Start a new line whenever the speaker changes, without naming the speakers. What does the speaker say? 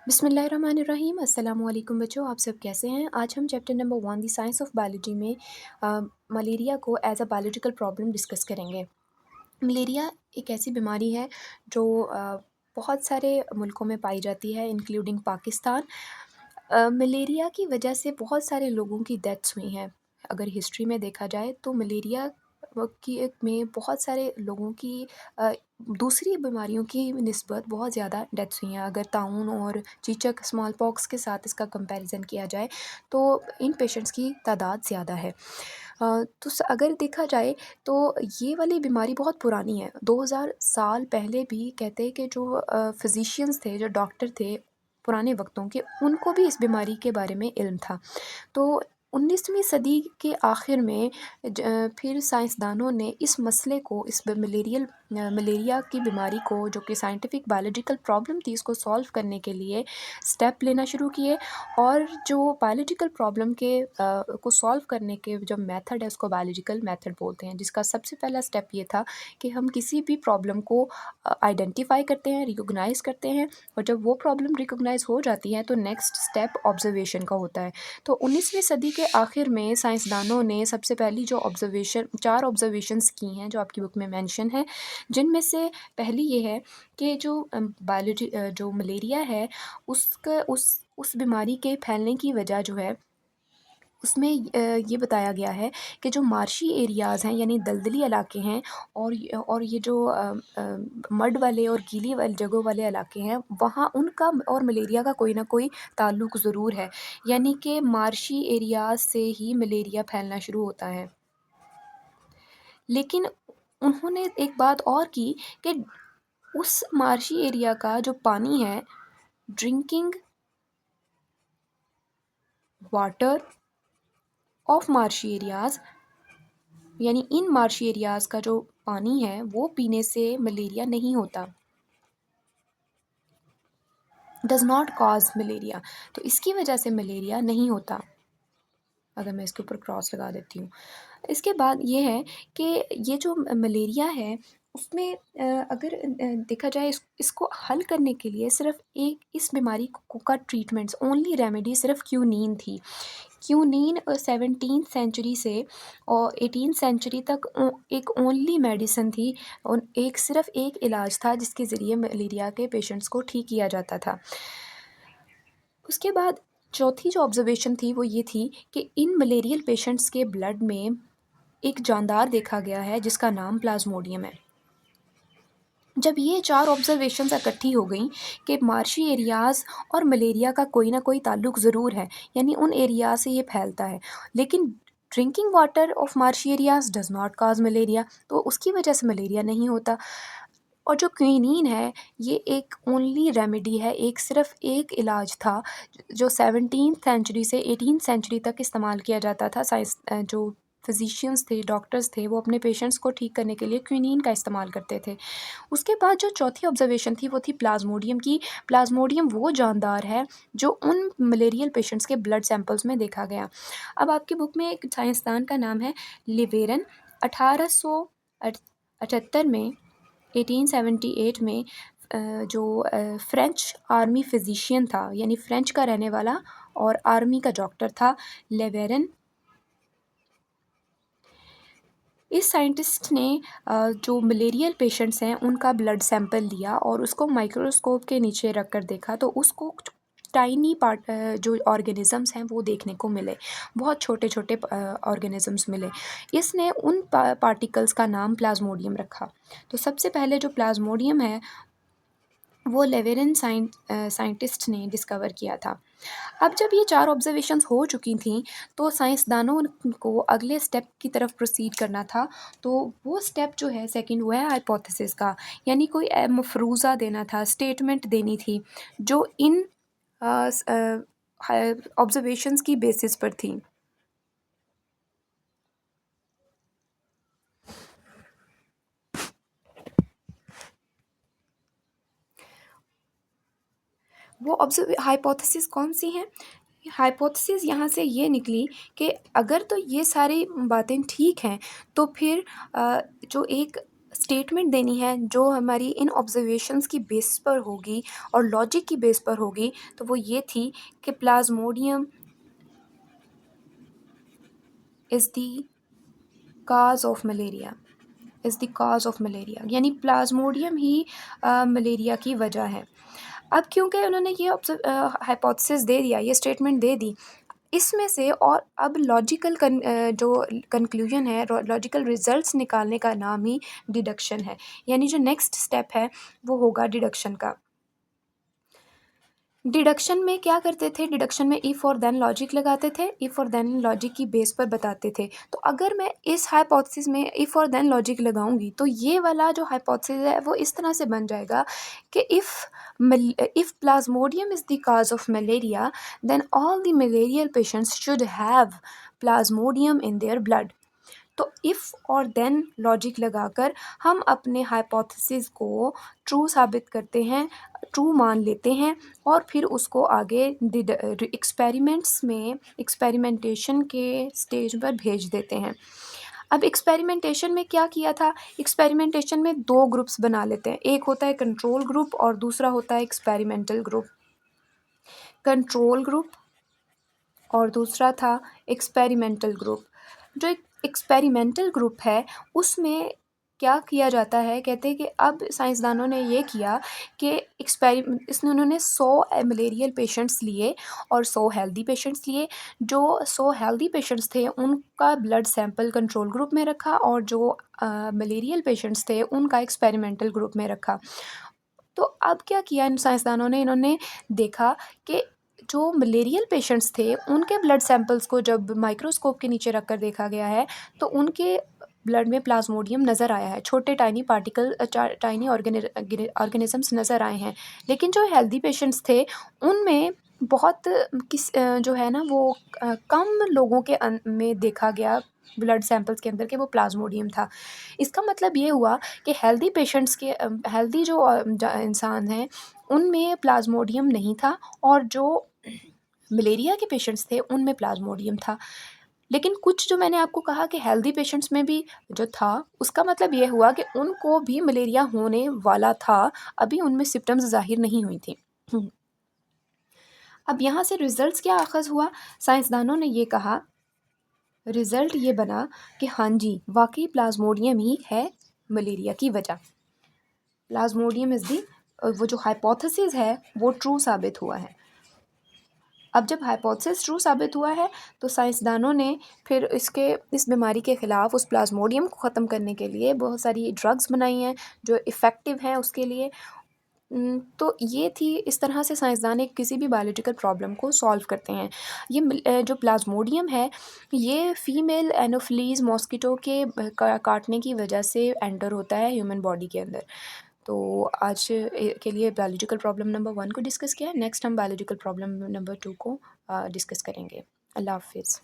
बिस्मिल्लाहिर्रहमानिर्रहीम। अस्सलाम वालेकुम बच्चों, आप सब कैसे हैं? आज हम chapter number 1 the science of biology में मलेरिया को as a biological problem discuss करेंगे। मलेरिया एक ऐसी बीमारी है जो बहुत सारे मुल्कों में पाई जाती है इंक्लूडिंग पाकिस्तान। मलेरिया की वजह से बहुत सारे लोगों की डेथ्स हुई हैं। अगर हिस्ट्री में देखा जाए तो मलेरिया में बहुत सारे लोगों की अ, दूसरी बीमारियों की निस्बत बहुत ज़्यादा डेथ्स हुई हैं। अगर ताउन और चीचक स्मॉल पॉक्स के साथ इसका कंपैरिजन किया जाए तो इन पेशेंट्स की तादाद ज़्यादा है। अगर देखा जाए तो ये वाली बीमारी बहुत पुरानी है। 2000 साल पहले भी कहते हैं कि जो फिजिशियंस थे, जो डॉक्टर थे पुराने वक्तों के, उनको भी इस बीमारी के बारे में इल्म था। तो 19वीं सदी के आखिर में फिर साइंसदानों ने इस मसले को, इस मलेरिया की बीमारी को, जो कि साइंटिफिक बायोलॉजिकल प्रॉब्लम थी, इसको सॉल्व करने के लिए स्टेप लेना शुरू किए। और जो बायोलॉजिकल प्रॉब्लम को सॉल्व करने के जो मेथड है उसको बायोलॉजिकल मेथड बोलते हैं, जिसका सबसे पहला स्टेप ये था कि हम किसी भी प्रॉब्लम को आइडेंटिफाई करते हैं, रिकॉग्नाइज करते हैं। और जब वो प्रॉब्लम रिकॉग्नाइज हो जाती है तो नेक्स्ट स्टेप ऑब्जर्वेशन का होता है। तो 19वीं सदी के आखिर में साइंसदानों ने सबसे पहली जो चार ऑब्जर्वेशंस की हैं, जो आपकी बुक में मेंशन है, जिनमें से पहली ये है कि जो मलेरिया है उसका उस बीमारी के फैलने की वजह जो है उसमें ये बताया गया है कि जो मार्शी एरियाज़ हैं, यानी दलदली इलाके हैं, और ये जो मड वाले और गीली वाली जगहों वाले इलाके हैं, वहाँ उनका और मलेरिया का कोई ना कोई ताल्लुक ज़रूर है। यानी कि मार्शी एरियाज़ से ही मलेरिया फैलना शुरू होता है। लेकिन उन्होंने एक बात और की कि उस मार्शी एरिया का जो पानी है, drinking water of marshy areas, यानी इन मार्शी एरियाज़ का जो पानी है वो पीने से मलेरिया नहीं होता, डज़ नॉट कॉज मलेरिया। तो इसकी वजह से मलेरिया नहीं होता। अगर मैं इसके ऊपर क्रॉस लगा देती हूँ। इसके बाद ये है कि ये जो मलेरिया है उसमें अगर देखा जाए इसको हल करने के लिए सिर्फ एक इस बीमारी का ट्रीटमेंट्स, ओनली रेमेडी सिर्फ क्यूनीन थी। क्यूनीन 17th सेंचुरी से और 18th सेंचुरी तक एक ओनली मेडिसिन थी, और सिर्फ एक इलाज था जिसके ज़रिए मलेरिया के पेशेंट्स को ठीक किया जाता था। उसके बाद चौथी जो ऑब्जर्वेशन थी वो ये थी कि इन मलेरियल पेशेंट्स के ब्लड में एक जानदार देखा गया है जिसका नाम प्लाज्मोडियम है। जब ये चार ऑब्जर्वेशंस इकट्ठी हो गई कि मार्शी एरियाज़ और मलेरिया का कोई ना कोई ताल्लुक ज़रूर है, यानी उन एरिया से ये फैलता है, लेकिन drinking water of marshy areas does not cause malaria, तो उसकी वजह से मलेरिया नहीं होता। और जो क्विनीन है ये एक ओनली रेमेडी है, एक सिर्फ एक इलाज था जो 17th सेंचुरी से 18th सेंचुरी तक इस्तेमाल किया जाता था। जो फिजिशियंस थे, डॉक्टर्स थे, वो अपने पेशेंट्स को ठीक करने के लिए क्विनीन का इस्तेमाल करते थे। उसके बाद जो चौथी ऑब्जर्वेशन थी वो थी प्लाज्मोडियम की। प्लाज्मोडियम वो जानदार है जो उन मलेरियल पेशेंट्स के ब्लड सैंपल्स में देखा गया। अब आपकी बुक में एक साइंसदान का नाम है लिवेरन। 1878 में 1878 में जो फ्रेंच आर्मी फिजिशियन था, यानी फ्रेंच का रहने वाला और आर्मी का डॉक्टर था, लेवेरन। इस साइंटिस्ट ने जो मलेरियल पेशेंट्स हैं उनका ब्लड सैंपल लिया और उसको माइक्रोस्कोप के नीचे रख कर देखा, तो उसको टाइनी जो ऑर्गेनिज़म्स हैं वो देखने को मिले, बहुत छोटे छोटे ऑर्गेनिज़म्स मिले। इसने उन पार्टिकल्स का नाम प्लाज्मोडियम रखा। तो सबसे पहले जो प्लाज्मोडियम है वो लेवेरन साइंटिस्ट ने डिस्कवर किया था। अब जब ये चार ऑब्जर्वेशंस हो चुकी थी तो साइंसदानों को अगले स्टेप की तरफ प्रोसीड करना था। तो वो स्टेप जो है सेकंड, वो है हाइपोथेसिस का, यानी कोई मफरूज़ा देना था, स्टेटमेंट देनी थी जो इन ऑब्जर्वेशंस की बेसिस पर थी। वो हाइपोथेसिस कौन सी हैं? हाइपोथेसिस यहाँ से ये निकली कि अगर तो ये सारी बातें ठीक हैं तो फिर जो एक स्टेटमेंट देनी है जो हमारी इन ऑब्जर्वेशंस की बेस पर होगी और लॉजिक की बेस पर होगी, तो वो ये थी कि Plasmodium is the cause of malaria, is the cause of malaria, यानी प्लाज्मोडियम ही मलेरिया की वजह है। अब क्योंकि उन्होंने ये हाइपोथेसिस दे दिया, ये स्टेटमेंट दे दी, इसमें से और अब जो कंक्लूजन है, लॉजिकल रिजल्ट्स निकालने का नाम ही डिडक्शन है, यानी जो नेक्स्ट स्टेप है वो होगा डिडक्शन का। डिडक्शन में क्या करते थे, डिडक्शन में इफ़ और देन लॉजिक लगाते थे, इफ़ और देन लॉजिक की बेस पर बताते थे। तो अगर मैं इस हाइपोथेसिस में इफ़ और देन लॉजिक लगाऊंगी तो ये वाला जो हाइपोथेसिस है वो इस तरह से बन जाएगा कि if plasmodium is the cause of malaria, then all the malarial patients should have plasmodium in their blood. तो इफ़ और देन लॉजिक लगाकर हम अपने हाइपोथेसिस को ट्रू साबित करते हैं, ट्रू मान लेते हैं और फिर उसको आगे एक्सपेरिमेंटेशन के स्टेज पर भेज देते हैं। अब एक्सपेरिमेंटेशन में क्या किया था, एक्सपेरिमेंटेशन में दो ग्रुप्स बना लेते हैं, एक होता है कंट्रोल ग्रुप और दूसरा होता है एक्सपेरिमेंटल ग्रुप। कंट्रोल ग्रुप और दूसरा था एक्सपेरिमेंटल ग्रुप। जो एक एक्सपेरिमेंटल ग्रुप है उसमें क्या किया जाता है, कहते हैं कि अब साइंसदानों ने ये किया कि इसने उन्होंने 100 मलेरियल पेशेंट्स लिए और 100 हेल्दी पेशेंट्स लिए। जो 100 हेल्दी पेशेंट्स थे उनका ब्लड सैंपल कंट्रोल ग्रुप में रखा और जो मलेरियल पेशेंट्स थे उनका एक्सपेरिमेंटल ग्रुप में रखा। तो अब क्या किया इन साइंसदानों ने, इन्होंने देखा कि जो मलेरियल पेशेंट्स थे उनके ब्लड सैंपल्स को जब माइक्रोस्कोप के नीचे रख कर देखा गया है तो उनके ब्लड में प्लाज्मोडियम नज़र आया है, छोटे टाइनी पार्टिकल टाइनी ऑर्गेनिजम्स नज़र आए हैं। लेकिन जो हेल्दी पेशेंट्स थे उनमें बहुत जो है ना वो कम लोगों के में देखा गया ब्लड सैंपल्स के अंदर कि वो प्लाज्मोडियम था। इसका मतलब ये हुआ कि हेल्दी पेशेंट्स के हेल्दी जो इंसान हैं उनमें प्लाज्मोडियम नहीं था और जो मलेरिया के पेशेंट्स थे उनमें प्लाज्मोडियम था। लेकिन कुछ जो मैंने आपको कहा कि हेल्दी पेशेंट्स में भी जो था, उसका मतलब ये हुआ कि उनको भी मलेरिया होने वाला था, अभी उनमें सिम्पटम्स ज़ाहिर नहीं हुई थी। अब यहाँ से रिज़ल्ट्स क्या आख़ज़ हुआ, साइंसदानों ने ये कहा, रिज़ल्ट ये बना कि हाँ जी, वाक़ई प्लाज्मोडियम ही है मलेरिया की वजह। प्लाज्मोडियम इज़ दी वो जो हाइपोथेसिस है वो ट्रू साबित हुआ है। अब जब हाइपोथेसिस ट्रू साबित हुआ है तो साइंसदानों ने फिर इस बीमारी के ख़िलाफ़, उस प्लाज्मोडियम को ख़त्म करने के लिए बहुत सारी ड्रग्स बनाई हैं जो इफ़ेक्टिव हैं उसके लिए। तो ये थी, इस तरह से साइंसदान एक किसी भी बायोलॉजिकल प्रॉब्लम को सॉल्व करते हैं। जो प्लाज्मोडियम है ये फ़ीमेल एनोफिलीज़ मॉस्किटो के काटने की वजह से एंटर होता है ह्यूमन बॉडी के अंदर। तो आज के लिए बायोलॉजिकल प्रॉब्लम नंबर 1 को डिस्कस किया। नेक्स्ट हम बायोलॉजिकल प्रॉब्लम नंबर 2 को डिस्कस करेंगे। अल्लाह हाफ़िज़।